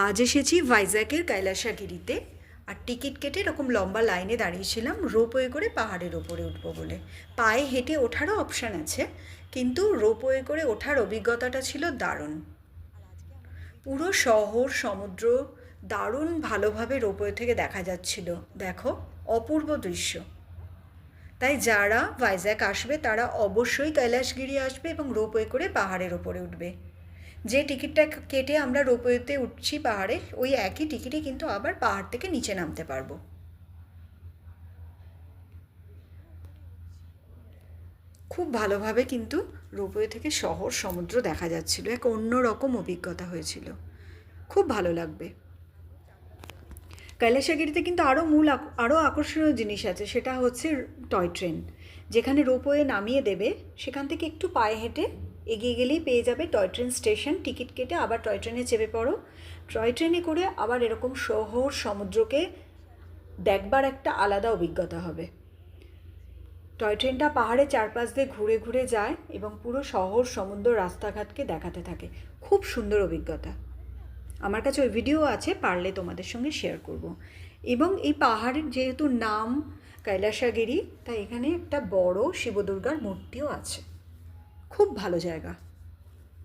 আজ এসেছি ভাইজ্যাগের কৈলাসগিরিতে। আর টিকিট কেটে এরকম লম্বা লাইনে দাঁড়িয়েছিলাম রোপওয়ে করে পাহাড়ের ওপরে উঠবো বলে। পায়ে হেঁটে ওঠারও অপশান আছে, কিন্তু রোপওয়ে করে ওঠার অভিজ্ঞতাটা ছিল দারুণ। পুরো শহর সমুদ্র দারুণ ভালোভাবে রোপওয়ে থেকে দেখা যাচ্ছিল। দেখো, অপূর্ব দৃশ্য। তাই যারা ভাইজ্যাগ আসবে তারা অবশ্যই কৈলাসগিরি আসবে এবং রোপওয়ে করে পাহাড়ের ওপরে উঠবে। যে টিকিটটা কেটে আমরা রোপওয়েতে উঠছি পাহাড়ে, ওই একই টিকিটে কিন্তু আবার পাহাড় থেকে নিচে নামতে পারবো। খুব ভালোভাবে কিন্তু রোপওয়ে থেকে শহর সমুদ্র দেখা যাচ্ছিল। এক অন্যরকম অভিজ্ঞতা হয়েছিল। খুব ভালো লাগবে। কৈলাসগিরিতে কিন্তু আরও আকর্ষণীয় জিনিস আছে, সেটা হচ্ছে টয় ট্রেন। যেখানে রোপওয়ে নামিয়ে দেবে, সেখান থেকে একটু পায়ে হেঁটে এগিয়ে গেলেই পেয়ে যাবে টয় ট্রেন স্টেশন। টিকিট কেটে আবার টয় ট্রেনে চেপে পড়ো। টয় ট্রেনে করে আবার এরকম শহর সমুদ্রকে দেখবার একটা আলাদা অভিজ্ঞতা হবে। টয় ট্রেনটা পাহাড়ের চারপাশ দিয়ে ঘুরে ঘুরে যায় এবং পুরো শহর সমুদ্র রাস্তাঘাটকে দেখাতে থাকে। খুব সুন্দর অভিজ্ঞতা। আমার কাছে ওই ভিডিও আছে, পারলে তোমাদের সঙ্গে শেয়ার করব। এবং এই পাহাড়ের যেহেতু নাম কৈলাসগিরি, তাই এখানে একটা বড় শিব দুর্গার মূর্তিও আছে। খুব ভালো জায়গা।